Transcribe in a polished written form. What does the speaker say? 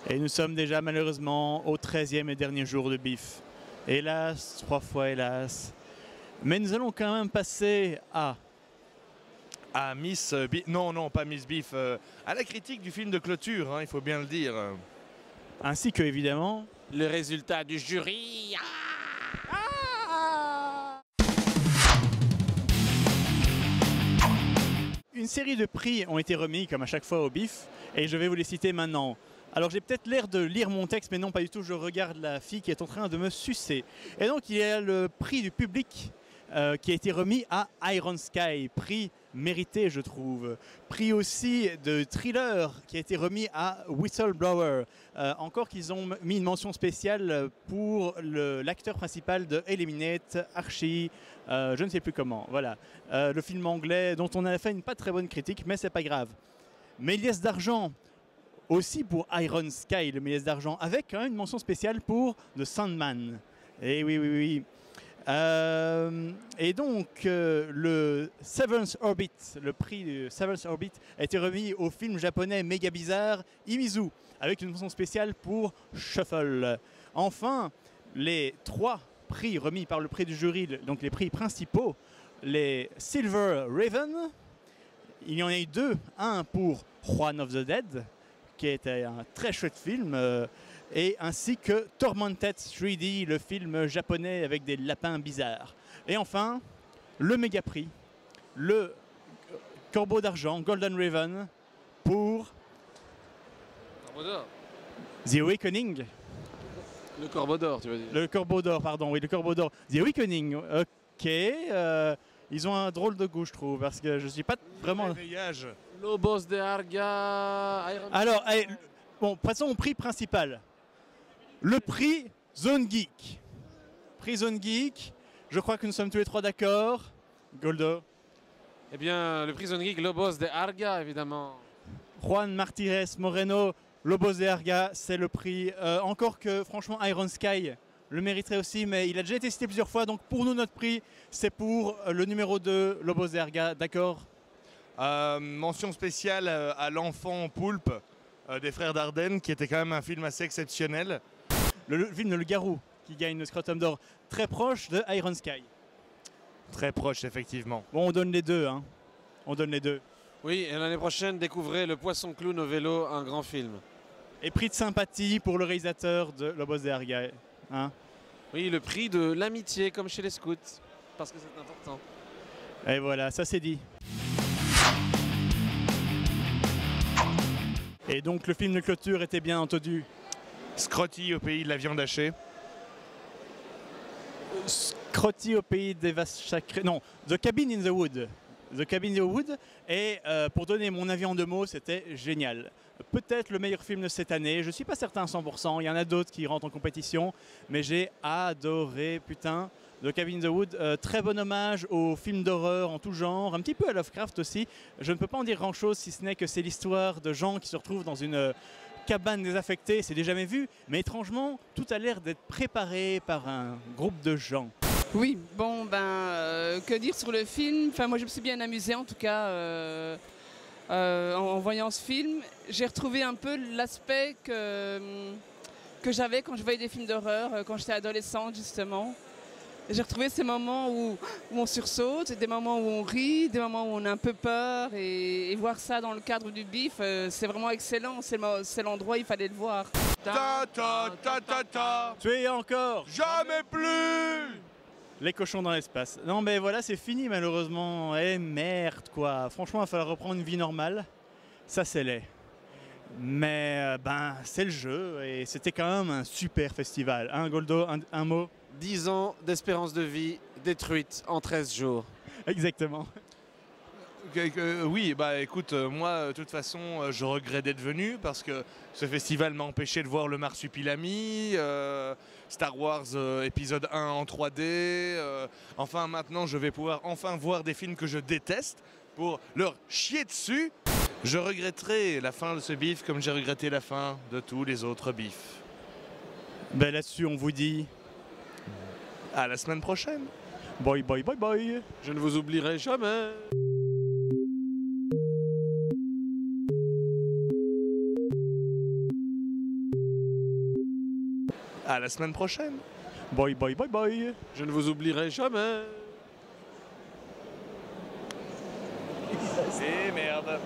Et nous sommes déjà malheureusement au 13e et dernier jour de BIFF. Hélas, 3 fois hélas. Mais nous allons quand même passer à Miss Biff. Non, non, pas Miss Biff. À la critique du film de clôture, hein, il faut bien le dire. ainsi que évidemment Le résultat du jury. une série de prix ont été remis comme à chaque fois au BIFF et je vais vous les citer maintenant. Alors j'ai peut-être l'air de lire mon texte mais non pas du tout, je regarde la fille qui est en train de me sucer. Et donc il y a le prix du public qui a été remis à Iron Sky, prix mérité je trouve. Prix aussi de thriller qui a été remis à Whistleblower. Encore qu'ils ont mis une mention spéciale pour l'acteur principal de Eliminate, Archie, je ne sais plus comment. Voilà, le film anglais dont on a fait une pas très bonne critique mais c'est pas grave. Méliès d'argent aussi pour Iron Sky, le Méliès d'argent, avec quand même une mention spéciale pour The Sandman. Et oui, oui, oui. Et donc, le Seventh Orbit, le prix du Seventh Orbit a été remis au film japonais méga bizarre Imizu, avec une mention spéciale pour Shuffle. Enfin, les 3 prix remis par le prix du jury, donc les prix principaux, les Silver Raven, il y en a eu 2, un pour Juan of the Dead, qui était un très chouette film, et ainsi que Tormented 3D, le film japonais avec des lapins bizarres. Et enfin, le méga prix, le Corbeau d'argent, Golden Raven, pour Corbeau d'or. The Awakening. Le corbeau d'or, tu veux dire. Le Corbeau d'or, pardon, oui, le Corbeau d'or. The Awakening, ok. Ils ont un drôle de goût, je trouve, parce que je suis pas vraiment... Lobos de Arga. Alors, allez, bon, passons au prix principal. Le prix Zone Geek. Prix Zone Geek, je crois que nous sommes tous les 3 d'accord. Goldo. Eh bien, le prix Zone Geek, Lobos de Arga, évidemment. Juan Martínez Moreno, Lobos de Arga, c'est le prix. Encore que, franchement, Iron Sky le mériterait aussi, mais il a déjà été cité plusieurs fois. Donc, pour nous, notre prix, c'est pour le numéro 2, Lobos de Arga. D'accord? Mention spéciale à L'Enfant Poulpe des frères Dardenne, qui était quand même un film assez exceptionnel. Le film de Le Garou, qui gagne le Scrotum d'or, très proche de Iron Sky. Très proche, effectivement. Bon, on donne les deux, hein. On donne les deux. Oui, et l'année prochaine, découvrez Le Poisson Clown au vélo, un grand film. Et prix de sympathie pour le réalisateur de Lobos de Arga. Hein? Oui, le prix de l'amitié, comme chez les scouts, parce que c'est important. Et voilà, ça c'est dit. Et donc le film de clôture était bien entendu Scrotty au pays de la viande hachée. Scrotty au pays des vaches sacrées. Non, The Cabin in the Wood. The Cabin in the Wood. Et pour donner mon avis en 2 mots, c'était génial. Peut-être le meilleur film de cette année. Je ne suis pas certain à 100%. Il y en a d'autres qui rentrent en compétition. Mais j'ai adoré, putain. The Cabin in the Wood, très bon hommage aux films d'horreur en tout genre, un petit peu à Lovecraft aussi. Je ne peux pas en dire grand chose si ce n'est que c'est l'histoire de gens qui se retrouvent dans une cabane désaffectée, c'est déjà jamais vu, mais étrangement, tout a l'air d'être préparé par un groupe de gens. Oui, bon ben, que dire sur le film? Enfin, moi je me suis bien amusée en tout cas en voyant ce film. J'ai retrouvé un peu l'aspect que j'avais quand je voyais des films d'horreur, quand j'étais adolescente justement. J'ai retrouvé ces moments où on sursaute, des moments où on rit, des moments où on a un peu peur et voir ça dans le cadre du BIFF, c'est vraiment excellent, c'est l'endroit où il fallait le voir. Ta ta ta ta ta. Tu es encore Jamais plus. les cochons dans l'espace. Non mais voilà, c'est fini malheureusement. Eh merde quoi. Franchement, il va falloir reprendre une vie normale. Ça c'est laid. Mais ben c'est le jeu et c'était quand même un super festival. Hein Goldo, un mot? 10 ans d'espérance de vie détruite en 13 jours. Exactement. Oui, bah écoute, moi, de toute façon, je regrette d'être venu parce que ce festival m'a empêché de voir le Marsupilami, Star Wars épisode 1 en 3D. Enfin, maintenant, je vais pouvoir enfin voir des films que je déteste pour leur chier dessus. Je regretterai la fin de ce bif comme j'ai regretté la fin de tous les autres bifs. Ben là-dessus, on vous dit À la semaine prochaine. bye bye bye bye. Je ne vous oublierai jamais. À la semaine prochaine. Bye bye bye bye. Je ne vous oublierai jamais. Et merde.